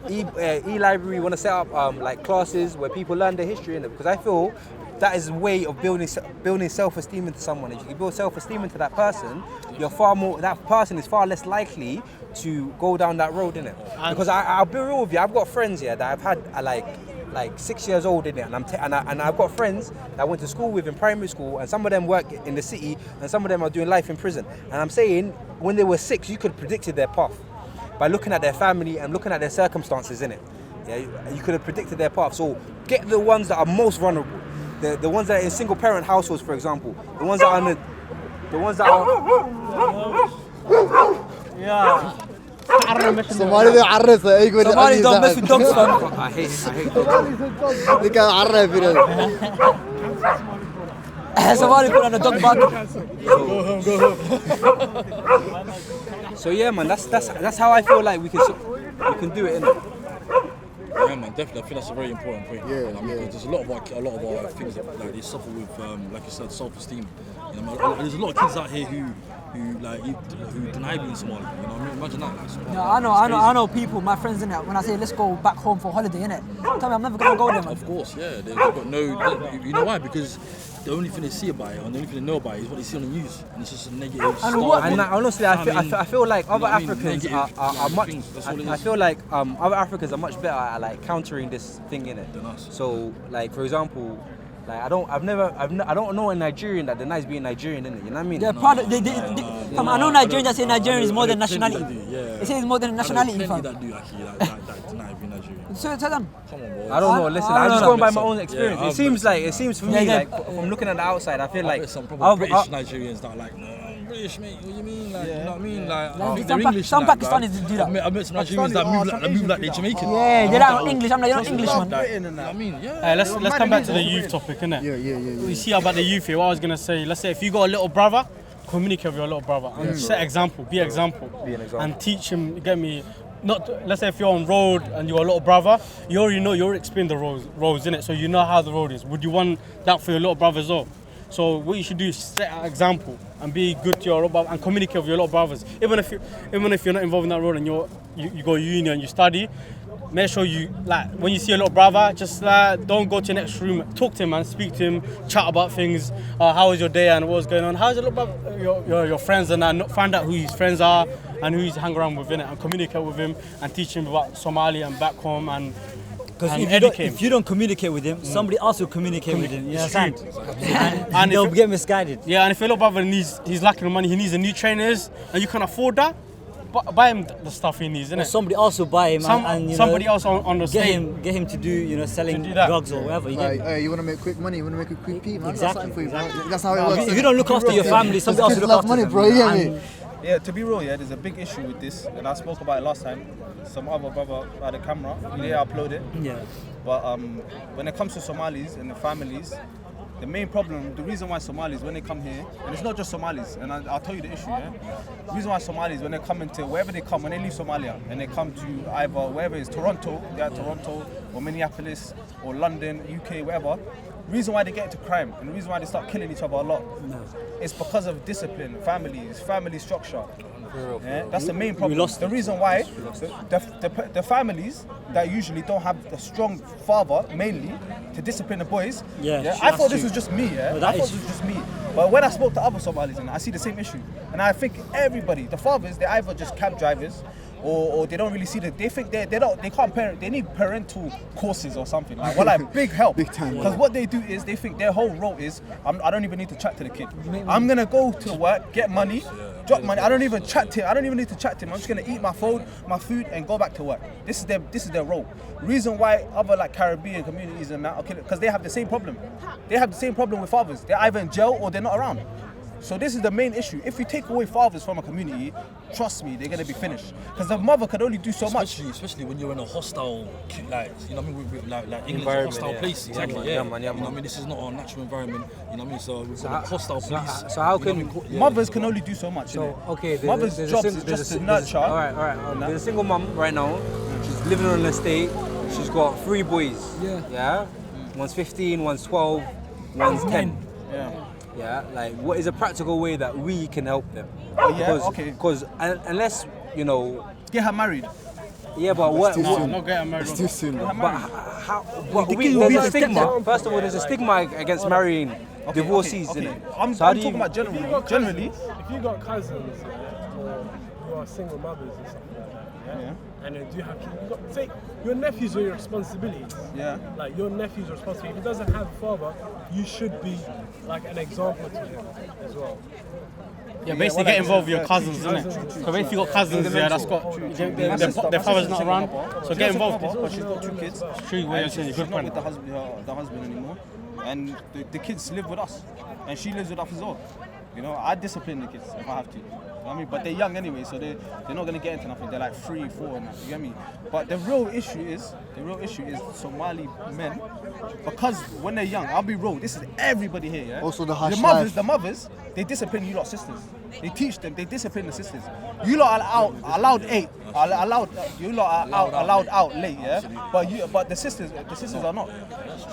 E-library. We want to set up like classes where people learn their history in it, because I feel that is a way of building self-esteem into someone. If you can build self-esteem into that person, that person is far less likely to go down that road, innit? Because I'll be real with you, I've got friends here that I've had like 6 years old in it, and I've got friends that I went to school with in primary school, and some of them work in the city, and some of them are doing life in prison. And I'm saying, when they were 6, you could have predicted their path by looking at their family and looking at their circumstances, innit? Yeah, you could have predicted their path. So get the ones that are most vulnerable, the ones that are in single parent households, for example, the ones that are Yeah. Somali Somali don't mess with dogs, fam. I hate dogs. They can عرف Somali put on a dog bag. So yeah, man, that's how I feel like we can do it, innit? Yeah, man, definitely. I think that's a very important point. Yeah, because there's a lot of our things that like they suffer with, like you said, self-esteem. You know, there's a lot of kids out here who deny being Somali. You know, I mean, imagine that. Like, Yeah, I know people, my friends in it. When I say let's go back home for holiday, innit? Tell me, I'm never gonna go there, man. Of course, yeah. They've got no. You know why? Because the only thing they see about it, and the only thing they know about it, is what they see on the news, and it's just a negative. And honestly, I feel like other Africans are much. I feel like other Africans are much better at like countering this thing, innit? Than us. So, like for example, like I don't know a Nigerian that denies being Nigerian, innit? You know what I mean? They're proud of, I know Nigerians that say Nigerian is more than nationality. They say it's more than nationality, Plenty fam. that do actually that deny being Nigerian. So tell them. Come on, bro. I don't know. Listen, I'm just going by my own experience. Yeah, it seems for me Yeah. like from looking at the outside, I feel like There's some probably British Nigerians that are like, no, I'm British, mate. What do you mean? Like, you know what I mean? Like, I think they're English. Some like, Pakistanis do that. I met some Nigerians that move like they're Jamaican. Yeah, they're not English. I'm like, you're not English, man. You know what I mean? Yeah. Let's come back to the youth topic, innit? Yeah. We see about the youth here. What I was gonna say, let's say if you got a little brother, communicate with your little brother and set example, be an example, and teach him. You get me? Not let's say if you're on road and you're a little brother, you already know, you already explained the roads in it, so you know how the road is. Would you want that for your little brother as well? So what you should do is set an example and be good to your little brother and communicate with your little brothers. Even if you're not involved in that road and you go to uni and you study, make sure you like when you see your little brother, just don't go to your next room, talk to him and speak to him, chat about things. How was your day and what's going on? How's your little brother, your friends and that? Find out who his friends are and who he's hanging around with, innit? And communicate with him and teach him about Somali and back home and. Because if you don't communicate with him, somebody else will communicate with him. You understand? And they'll get misguided. Yeah, and if your little brother he's lacking money, he needs a new trainers, and you can afford that, buy him the stuff he needs, innit? Somebody else will buy him and somebody else on the stage. Get him to do, selling drugs or whatever. You want to make quick money, you want to make a quick pee, man. Exactly. That's how it works. If you don't look after your family, somebody else will look after money, them. bro. You get me? Yeah, to be real, there's a big issue with this, and I spoke about it last time. Some other brother had a camera, he didn't upload it. Yeah. But when it comes to Somalis and the families, the main problem, the reason why Somalis, when they come here, and it's not just Somalis, and I'll tell you the issue, The reason why Somalis, when they come into, wherever they come, when they leave Somalia, and they come to either, wherever it's Toronto, or Minneapolis, or London, UK, wherever, the reason why they get into crime, and the reason why they start killing each other a lot, it's because of discipline, family structure. Yeah, that's the main problem. The reason why the families that usually don't have a strong father, mainly, to discipline the boys. I thought this was just me. I thought this was just me. But when I spoke to other Somalis, I see the same issue. And I think everybody, the fathers, they're either just cab drivers, or they don't really see they think they can't parent. They need parental courses or something. Like big help. Big time. Because what they do is they think their whole role is I don't even need to chat to the kid. I'm gonna go to work, get money, drop money. I don't even chat to him. I don't even need to chat to him. I'm just gonna eat my food and go back to work. This is their role. Reason why other like Caribbean communities and that, because they have the same problem. They have the same problem with fathers. They're either in jail or they're not around. So this is the main issue. If you take away fathers from a community, trust me, they're gonna be finished. Because the mother can only do so much. Especially when you're in a hostile, like, you know what I mean, like England's a hostile place. Exactly. You know what I mean, this is not our natural environment. You know what I mean. So we've got a hostile police. So how can mothers can only do so much? So okay, mother's job is just to nurture. All right. There's a single mum right now. She's living on an estate. She's got 3 boys. Yeah. One's 15, one's 12, one's 10. Yeah, like what is a practical way that we can help them? Because unless, get her married. Yeah, but what? I'm not getting married. It's too soon. But how? There's a stigma. First of all, there's a stigma against marrying divorcees, okay. innit? I'm So how do talking you- about generally. If you got cousins, or you are single mothers or something like that, and then do you have kids? You got say your nephews are your responsibilities. Yeah. Like your nephew's responsibility. If he doesn't have a father, you should be like an example to him as well. Yeah, basically get involved with your cousins, isn't it? So if you got cousins, yeah, that's got their father's not around, so get involved. But she's got 2 kids. True, what you're saying, She's good not point. with the husband anymore, and the kids live with us, and she lives with us as well. You know, I discipline the kids if I have to. You know what I mean? But they're young anyway, so they're not gonna get into nothing. They're like 3, 4, and that. You get me? But the real issue is Somali men, because when they're young, I'll be real. This is everybody here. Yeah. Also the hush The mothers, they discipline you lot sisters. They teach them. They discipline the sisters. You lot are allowed out late. Yeah. But the sisters are not.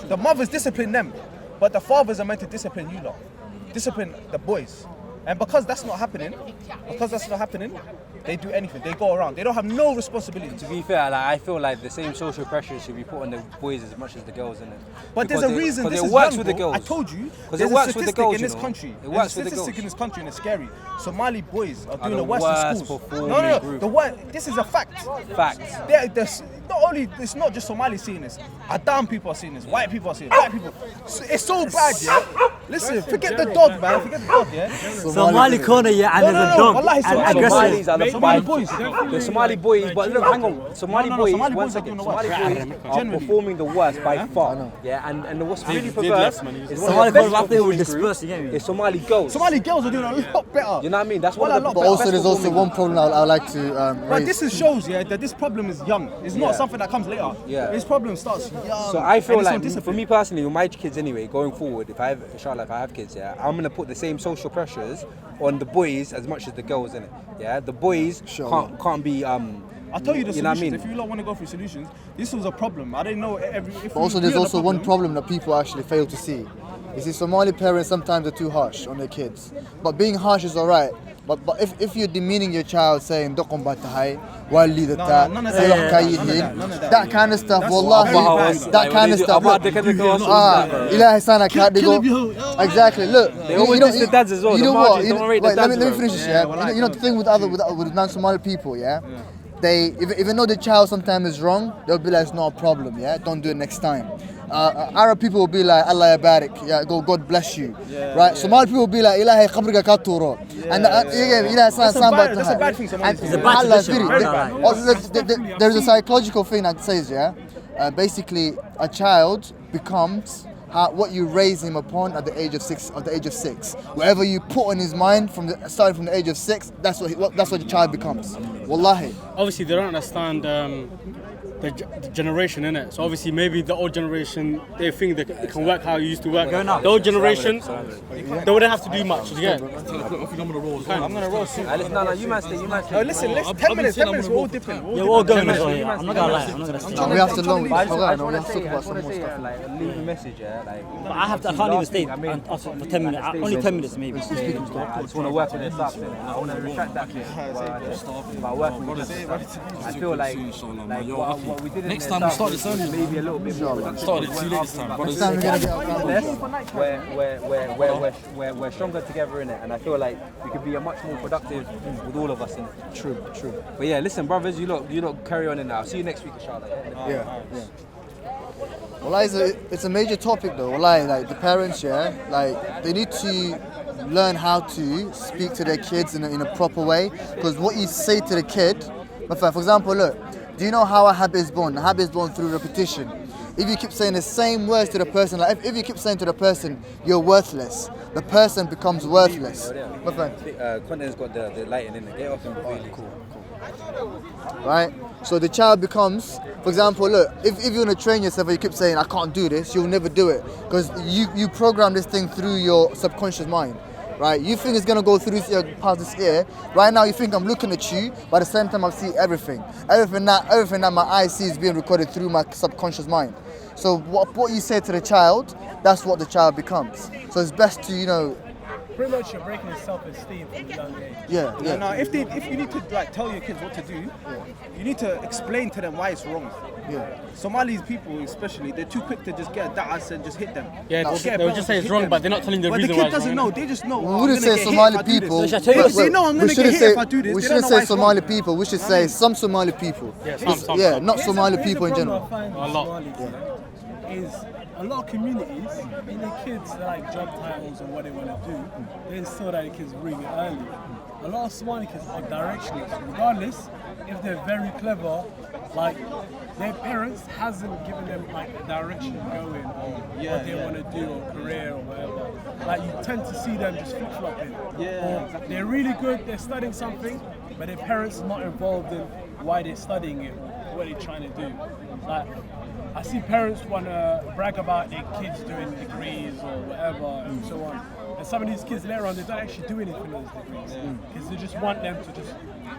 The mothers discipline them, but the fathers are meant to discipline you lot. Discipline the boys. And because that's not happening, they do anything. They go around. They don't have no responsibility. To be fair, like, I feel like the same social pressure should be put on the boys as much as the girls, innit? But there's a reason this it is works young, with the bro. girls. I told you. Because There's it works a with the statistic girls, in this you know? country. It There's works a with the statistic girls. in this country, and it's scary. Somali boys are doing the the worst worst in schools. performing No. group. This is a fact. Facts. It's not just Somali seeing this. Adam people are seeing this. White people are seeing it. Black people. It's so bad, yeah. Listen, forget the dog, man. Forget the dog, yeah. Somali corner, yeah, and there's a dog. Wallahi, And Somali aggressive. Somalis are the Somali boys. The Somali boys, but look, hang on. Somali boys, Somali one boys are second. doing the Somali worst. boys are Generally. performing the worst by far. Yeah, and what's really perverse left, man. is Somali one of the girls best out there will performing disperse, group you get me? is Somali girls. Somali girls are doing a lot better. You know what I mean? That's one Well, of the a lot But better. also there's also one problem I'd like to But raise. this shows, yeah, that this problem is young. It's not Yeah. something that comes later. Yeah. This problem starts young. So I feel and it's like, on discipline. for me personally, with my kids anyway, going forward, if I have kids, yeah, I'm gonna put the same social pressures on the boys as much as the girls in it. Yeah, the boys Sure. can't be I'll tell you the you know what I solutions. mean? If you lot want to go through solutions, this was a problem. I didn't know But also there's also one problem that people actually fail to see. You see, Somali parents sometimes are too harsh on their kids. But being harsh is alright. But if you're demeaning your child, saying "Dokon batahai, wali none data, of that. sayok None of kayidin," that. that kind of stuff, That's wallahi, very bad. that kind of stuff. Look, ilahi sana kat, they go, exactly. Look, They always diss the dads as well, You the know what? Margies You don't know- rate the wait, let dads, me bro. finish this. Yeah, Yeah, you know the thing with non-Somali people, yeah. They even though the child sometimes is wrong, they'll be like, it's not a problem, yeah. Don't do it next time. Arab people will be like, Allah yabarik, yeah, God bless you, right? Somali people will be like, Ilahi khabriga katuro, and Ilahi That's a bad thing. Somalis do. It's a bad Allah tradition, very- right? There's a psychological thing that says, yeah, basically a child becomes what you raise him upon at the age of 6. Whatever you put on his mind starting from the age of 6, that's what the child becomes. Wallahi. Obviously, they don't understand the generation, innit? So obviously, maybe the old generation, they think they can work how it used to work. The old generation, they wouldn't have to do much. Yeah. I think I'm gonna roll. I'm gonna roll soon. No, you might stay. No, listen, 10 minutes, we're all dipping. Yeah, we're all going as well, yeah. I'm not gonna lie, I'm not gonna stay. We have to learn. But I just We want have to to say, talk about some more stuff. like, leave a message, yeah, like. But I can't even stay for 10 minutes. Only 10 minutes maybe. I just want to work on this stuff. I want to retract that bit. But working with this stuff. I feel like what we did in Next time we start this early. maybe a little bit more. Started too late this time. Next time we're gonna get our We're stronger together in it, and I feel like we could be a much more productive with all of us in it. True. But yeah, listen, brothers, you lot carry on in now. See you next week, inshallah. Yeah. Wallahi, it's a major topic though. Wallahi, like the parents, yeah, like they need to learn how to speak to their kids in a proper way. Because what you say to the kid, for example, look, do you know how a habit is born? A habit is born through repetition. If you keep saying the same words to the person, like if you keep saying to the person, you're worthless, the person becomes worthless. My friend. Content's got the lighting in it. Get off and really cool. Right? So the child becomes, for example, look, if you want to train yourself and you keep saying, I can't do this, you'll never do it. Because you program this thing through your subconscious mind. Right? You think it's going to go through past this ear. Right now you think I'm looking at you, but at the same time I see everything. Everything that my eyes see is being recorded through my subconscious mind. So what you say to the child, that's what the child becomes. So it's best to, pretty much you're breaking his self-esteem from a young age. Yeah, yeah. No, if you need to like tell your kids what to do, you need to explain to them why it's wrong. Yeah. Somalis people especially, they're too quick to just get a da'as and just hit them. Yeah, Or get a they'll belt just say and it's hit wrong, them. but they're not telling the But the reason why kid it's doesn't wrong. know. They just know. We I'm wouldn't gonna say get hit Somali if I do people. this. So shall I tell you They what- say no, I'm we gonna get shouldn't hit say if I do this. we They don't shouldn't know say why it's Somali wrong. people. We should say some Somali people. Yeah, Yeah, not Somali Here's the people in problem general. I find with A lot. Somalis, is a lot of communities, in the kids that like job titles and what they want to do, they instill that in kids really early. A lot of Somali kids are directionless, regardless if they're very clever. Like their parents hasn't given them like a direction to go in or what they want to do or career or whatever. Like you tend to see them just flip flopping. Or they're really good, they're studying something, but their parents are not involved in why they're studying it or what they're trying to do. Like I see parents want to brag about their kids doing degrees or whatever and so on. And some of these kids later on, they don't actually do anything with those degrees. Because they just want them to just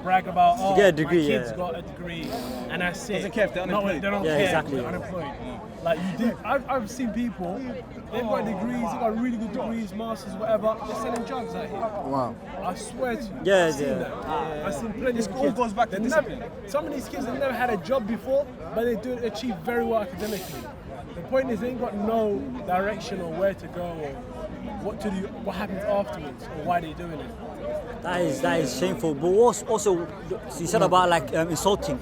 brag about, oh, get a degree, my kid's yeah. got a degree. And that's it. Doesn't care if they're No, unemployed. they don't Yeah, care exactly. if they're unemployed. Like you do, I've seen people, they've got degrees, they've got really good degrees, masters, whatever, they're selling drugs out here. Wow. I swear to you, Yeah, I've seen yeah. that. I've seen plenty This of all kids. goes back to They discipline. some of these kids have never had a job before, but they do achieve very well academically. The point is they ain't got no direction or where to go or what to do, what happens afterwards or why they're doing it. That is shameful. But what's also you said about like insulting.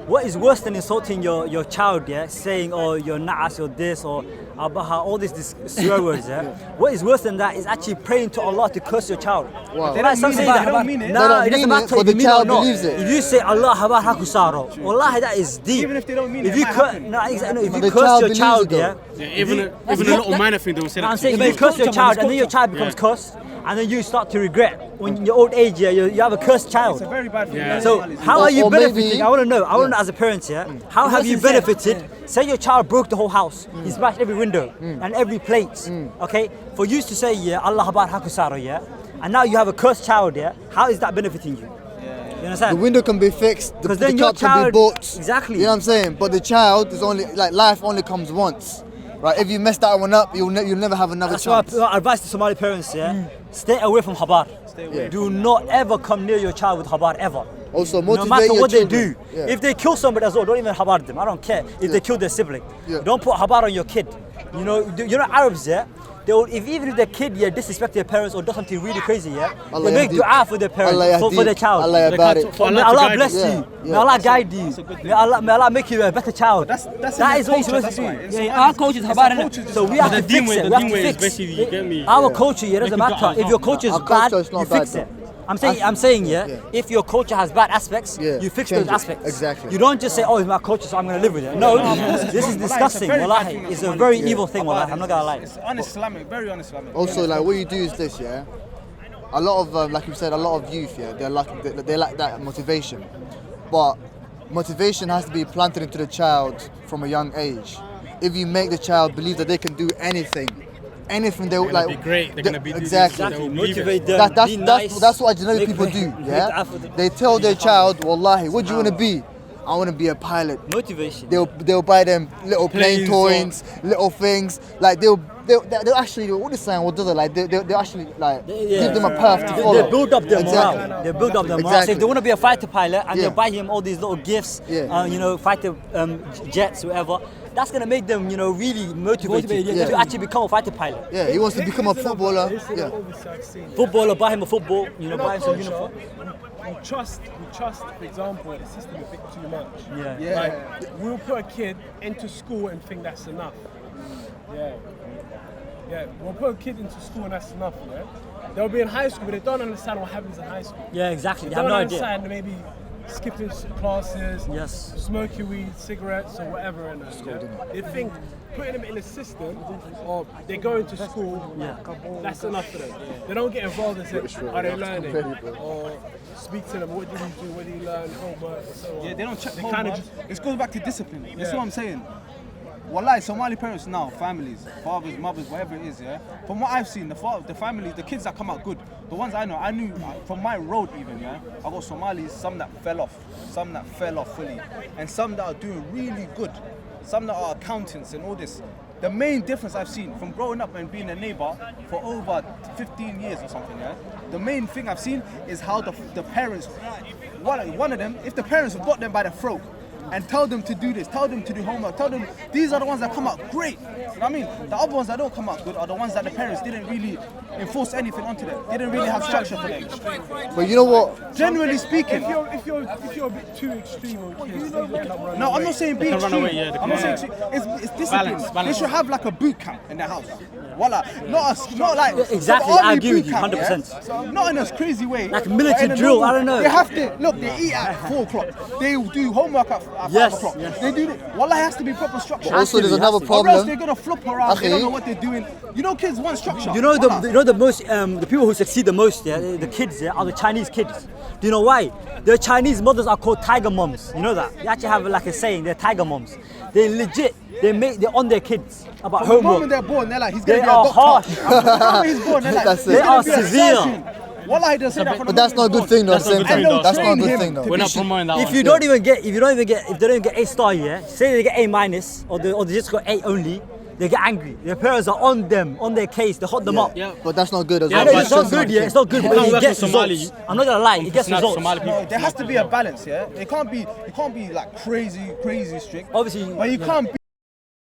What is worse than insulting your child? Yeah, saying oh you're na'as or this or abaha, all these swear words. Yeah. What is worse than that is actually praying to Allah to curse your child. Wow. They don't mean it. They don't mean it. Nah, They don't it doesn't mean it, matter but if the you mean it or child not. believes it. If you say Allah habar hakusaro, wallahi that is deep. Even if they don't mean it, if it you might cur- happen. no, exactly, if But you the curse child your believes child, it, yeah. though. Yeah, even a little minor thing, they will say No, that. I'm saying to if you curse your child and then your child Yeah. becomes cursed, and then you start to regret when in your old age, yeah, you have a cursed child. It's a very bad thing. Yeah. So how Or- are you or maybe- benefiting? I want to know. I want to know as a parent, yeah. How have you sincere. benefited? Say your child broke the whole house. He smashed every window and every plate. Okay, for you to say yeah, Allah habar hakusaro, yeah, and now you have a cursed child, yeah. How is that benefiting you? You The understand? window can be fixed, the 'Cause then car your can be child- bought. Exactly. You know what I'm saying? But the child is only, like, life only comes once. Right? If you mess that one up, you'll never have another That's why chance. I advise to Somali parents, yeah, stay away from habar. Do not ever come near your child with habar ever. Also, No motivate matter your what children. they do, Yeah. if they kill somebody as well, don't even habar them. I don't care if they kill their sibling. Yeah. Don't put habar on your kid. You know Arabs, yeah. They will, even if their kid disrespect their parents or does something really crazy, yeah, Allah they make yahdi. dua for their parents, Allah for yahdi. their child. Allah yabarik. For May Allah to Allah guide bless you. you. Yeah, May Allah guide you. May Allah make you a better child. That's That in is their what you're culture, supposed that's to why. do. In Yeah, Somalis, our culture is it's habar, a innit? culture So we just- have But to the deen fix way- it. the We have deen to way is fix basically, you get me? our culture. It doesn't Make it matter better. if your culture is Our bad. culture is not You bad, fix it. though. I'm saying, if your culture has bad aspects, Yeah, you fix change those it. aspects. Exactly. You don't just say, oh, it's my culture, so I'm going to live with it. No, this is disgusting. very bad Wallahi, thing, it's a Somali. very evil thing. Wallahi, I'm not going to lie. It's un-Islamic, very un-Islamic. Also, like, what you do is this, yeah. A lot of, like you said, a lot of youth, yeah, they lack that motivation. But motivation has to be planted into the child from a young age. If you make the child believe that they can do anything they will They're like. gonna be great. They're gonna be exactly. They will believe it. Motivate them. Be nice. That's what Ajnabi make people way- do. make Yeah, dua for them. they tell their child, "Wallahi, what do you want to be? I want to be a pilot." Motivation. They'll buy them little plane Planes, toys, little things. Like they'll actually what is saying? What do they like? They'll actually like give them a path to follow. They build up their Exactly. morale. They build up their morale. So Exactly. if they want to be a fighter pilot and Yeah. they buy him all these little gifts, Yeah. fighter jets, whatever, that's gonna make them, really motivated yeah. to actually become a fighter pilot. Yeah, he wants to become a footballer. Yeah. Footballer, buy him a football, In buy our him some culture, uniform. we trust, for example, the system a bit too much. Yeah. Like, we'll put a kid into school and think that's enough. Yeah, we'll put a kid into school and that's enough, yeah? They'll be in high school, but they don't understand what happens in high school. Yeah, exactly. They They have don't no idea. understand maybe skipping classes, Yes. smoking weed, cigarettes, or whatever. And they think putting them in a system, or they go into school, that's enough for them. They don't get involved and say, are they learning? Or speak to them, what did you do, what did you learn, homework, and so on. Yeah, they don't check They homework. kind of just, It goes back to discipline. That's what I'm saying. Wallahi, Somali parents now, families, fathers, mothers, whatever it is, yeah. From what I've seen, the families, the kids that come out good, the ones I knew from my road even, yeah. I got Somalis, some that fell off fully, and some that are doing really good, some that are accountants and all this. the main difference I've seen from growing up and being a neighbor for over 15 years or something, yeah, the main thing I've seen is how the parents, one of them, if the parents have got them by the throat and tell them to do this, tell them to do homework, tell them these are the ones that come out great. You know what I mean? The other ones that don't come out good are the ones that the parents didn't really enforce anything onto them. They didn't really have structure for them. But you know what? Generally speaking, If you're a bit too extreme, no, I'm not saying be extreme. away, yeah, I'm not saying extreme. It's discipline. Balance. They should have like a boot camp in their house. Voila. Not like Exactly, army I agree with boot you, camp, 100%. yeah? So not in a crazy way. Like military but in a drill, normal- I don't know. They have to look. They eat at 4 o'clock. They do homework at 5 Yes, o'clock. yes. They do. Voila, has to be proper structure. Also, there's another Or else problem. they're gonna flop around. They Akhi. don't know what they're doing. You know, kids want structure. You know Voila. the most the people who succeed the most, yeah, the kids, yeah, are the Chinese kids. Do you know why? The Chinese mothers are called tiger moms. You know that? They actually have like a saying. They're tiger moms. They legit. They're on their kids about From the moment homework. they're born, they're like, he's They gonna be a are doctor. harsh. From the moment he's born, they're like, That's he's it. They gonna are be a severe. surgeon. Wallahi, they say that from the But that's not a moment good he's thing though. At the same That's not time, a good that's thing, not a though. good thing though. We're not promoting that If one. you don't even get, if they don't even get A star, yeah, say they get A minus or they just got A only, they get angry. Their parents are on them, on their case. They hot them up. Yeah. But that's not good as Yeah, I well. know but it's not good, yeah, it's not good, You but can't it work gets with Somali. results. I'm not gonna lie, it gets Snap results. Somali people. No, there has to be a balance, yeah? It can't be like crazy strict. Obviously, But you can't be